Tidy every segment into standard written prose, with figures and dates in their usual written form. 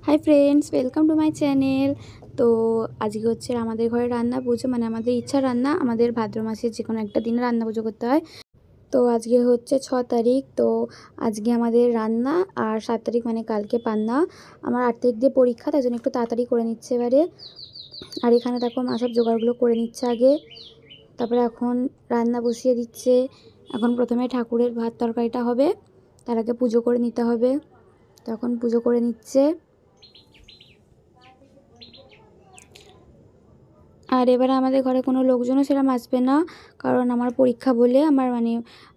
Hi friends, welcome to my channel. তো আজকে হচ্ছে আমাদের ঘরে রান্না পুজো, মানে আমাদের ইচ্ছা রান্না। আমাদের ভাদ্র মাসে যে কোনো একটা দিনে রান্না পুজো করতে হয়। তো আজকে হচ্ছে 6 তারিখ। তো আজকে আমাদের রান্না, আর 7 তারিখ মানে কালকে পান্না। আমার 8 তারিখ দিয়ে পরীক্ষা, তাই জন্য একটু তাড়াতাড়ি করে নিচ্ছে এবারে। আর এখানে দেখো মা সব জোগাড়গুলো করে নিচ্ছে আগে, তারপরে এখন রান্না বসিয়ে দিচ্ছে। এখন প্রথমে ঠাকুরের ভাত তরকারিটা হবে, তার আগে পুজো করে নিতে হবে। তো এখন পুজো করে নিচ্ছে। আর এবারে আমাদের ঘরে কোনো লোকজনও সেরকম আসবে না, কারণ আমার পরীক্ষা বলে, আমার মানে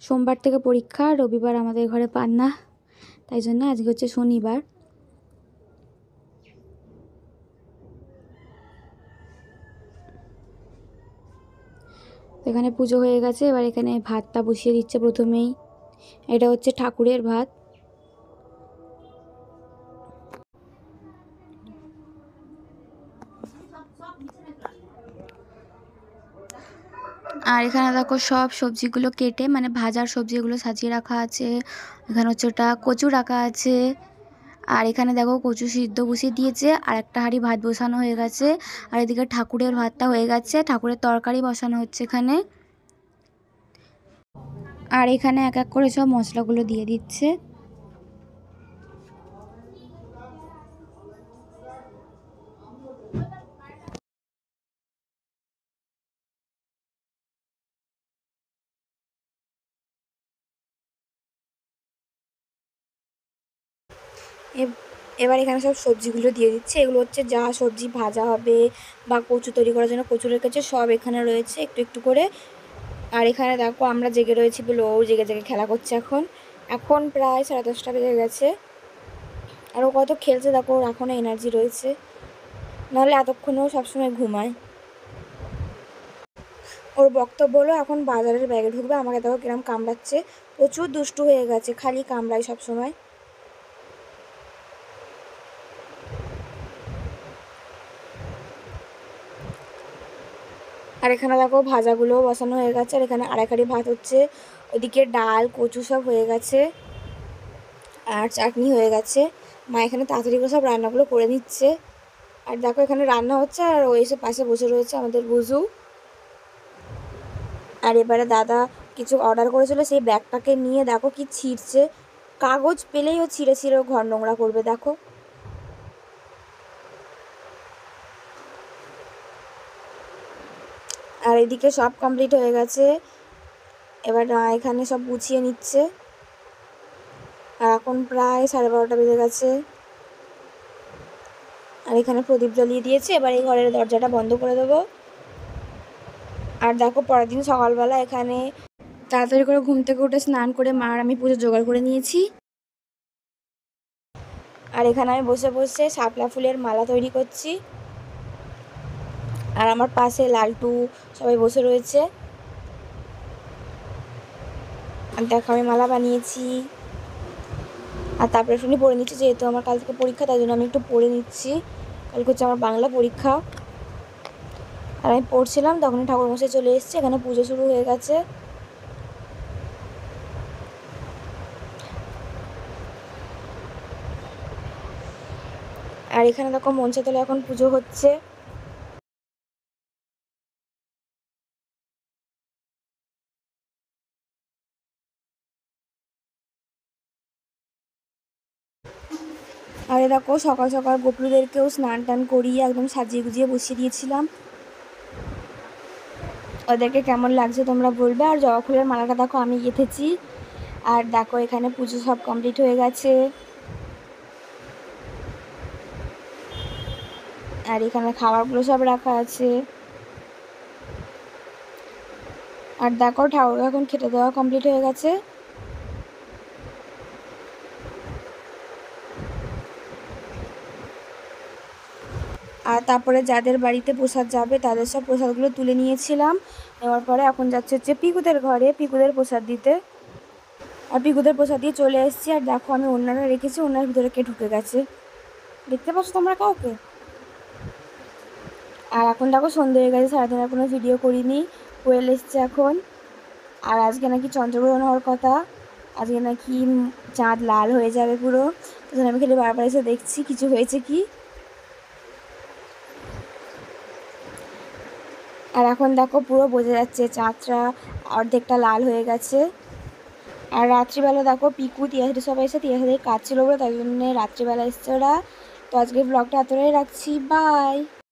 সোমবার থেকে পরীক্ষা, রবিবার আমাদের ঘরে পান না, তাই জন্য আজকে হচ্ছে শনিবার। এখানে পুজো হয়ে গেছে, এবার এখানে ভাতটা বসিয়ে দিচ্ছে প্রথমেই। এটা হচ্ছে ঠাকুরের ভাত। আর এখানে দেখো সব সবজিগুলো কেটে, মানে ভাজার সবজিগুলো সাজিয়ে রাখা আছে। এখানে হচ্ছে ওটা কচু রাখা আছে। আর এখানে দেখো কচু সিদ্ধ বসিয়ে দিয়েছে, আর একটা হাঁড়ি ভাত বসানো হয়ে গেছে। আর এদিকে ঠাকুরের ভাতটা হয়ে গেছে, ঠাকুরের তরকারি বসানো হচ্ছে এখানে। আর এখানে এক এক করে সব মশলাগুলো দিয়ে দিচ্ছে। এবার এখানে সব সবজিগুলো দিয়ে দিচ্ছে। এগুলো হচ্ছে যা সবজি ভাজা হবে বা কচু তৈরি করার জন্য কচু রেখেছে, সব এখানে রয়েছে একটু একটু করে। আর এখানে দেখো আমরা জেগে রয়েছি বলে ও জেগে জেগে খেলা করছে। এখন এখন প্রায় 10:30 বেজে গেছে, আর ও কত খেলছে দেখো, ওর এখনও এনার্জি রয়েছে, নাহলে এতক্ষণেও সবসময় ঘুমায়। ওর বক্তব্য হলো এখন বাজারের ব্যাগে ঢুকবে। আমাকে দেখো কিরম কামড়াচ্ছে, প্রচুর দুষ্টু হয়ে গেছে, খালি কামড়ায় সবসময়। আর এখানে দেখো ভাজাগুলোও বসানো হয়ে গেছে, আর এখানে আরেক হাঁড়ি ভাত হচ্ছে। ওদিকে ডাল কচু সব হয়ে গেছে, আর চাটনি হয়ে গেছে। মা এখানে তাড়াতাড়ি করে সব রান্নাগুলো করে নিচ্ছে। আর দেখো এখানে রান্না হচ্ছে, আর ও এসে পাশে বসে রয়েছে আমাদের বুঝু। আর এবারে দাদা কিছু অর্ডার করেছিল, সেই ব্যাগটাকে নিয়ে দেখো কি ছিঁড়ছে, কাগজ পেলেই ও ছিঁড়ে ছিঁড়ে ঘর নোংরা করবে দেখো। আর এদিকে সব কমপ্লিট হয়ে গেছে, এবার এখানে সব গুছিয়ে নিচ্ছে। আর এখন প্রায় 12:30 বেজে গেছে। আর এখানে প্রদীপ জ্বালিয়ে দিয়েছে, এবার এই ঘরের দরজাটা বন্ধ করে দেবো। আর দেখো পরের দিন সকালবেলা এখানে তাড়াতাড়ি করে ঘুম থেকে উঠে স্নান করে মা আর আমি পুজো জোগাড় করে নিয়েছি। আর এখানে আমি বসে বসে শাপলা ফুলের মালা তৈরি করছি। আর আমার পাশে লালটু সবাই বসে রয়েছে। আর দেখো আমি মালা বানিয়েছি, আর তারপরে শুনি পড়ে নিচ্ছি, যেহেতু আমার কাল থেকে পরীক্ষা, তাই জন্য আমি একটু পড়ে নিচ্ছি। কালকে হচ্ছে আমার বাংলা পরীক্ষা। আর আমি পড়ছিলাম, তখনই ঠাকুরমশাই চলে এসেছে, এখানে পুজো শুরু হয়ে গেছে। আর এখানে দেখো মঞ্চে তলে এখন পুজো হচ্ছে। আর দেখো সকাল সকাল গোপুরদেরকেও স্নান টান করিয়ে একদম সাজিয়ে গুজিয়ে বসিয়ে দিয়েছিলাম। ওদেরকে কেমন লাগছে তোমরা বলবে। আর জবা ফুলের মালাটা দেখো আমি গেঁথেছি। আর দেখো এখানে পুজো সব কমপ্লিট হয়ে গেছে। আর এখানে খাবারগুলো সব রাখা আছে। আর দেখো ঠাকুর এখন খেতে দেওয়া কমপ্লিট হয়ে গেছে। আর তারপরে যাদের বাড়িতে প্রসাদ যাবে তাদের সব প্রসাদগুলো তুলে নিয়েছিলাম। নেওয়ার পরে এখন যাচ্ছে হচ্ছে পিকুদের ঘরে পিকুদের প্রসাদ দিতে। আর পিকুদের প্রসাদ দিয়ে চলে এসেছি। আর দেখো আমি ওনারা রেখেছি, ওনার ভিতরে কে ঢুকে গেছে, দেখতে পাচ্ছ তোমরা কাউকে? আর এখন দেখো সন্ধ্যে হয়ে গেছে, সারাদিন আর কোনো ভিডিও করিনি, কোয়েল এসছে এখন। আর আজকে নাকি চন্দ্রগ্রহণ হওয়ার কথা, আজকে নাকি চাঁদ লাল হয়ে যাবে পুরো। তখন আমি খালি বারবার এসে দেখছি কিছু হয়েছে কি। আর এখন দেখো পুরো বোঝা যাচ্ছে চাঁদটা অর্ধেকটা লাল হয়ে গেছে। আর রাত্রিবেলা দেখো পিকু তিয়াসাটি সবাই এসে তিয়াসাটি কাজ ছিল বলে তাই জন্য রাত্রিবেলা এসছে ওরা। তো আজকের ব্লগটা এতটাই রাখছি, বাই।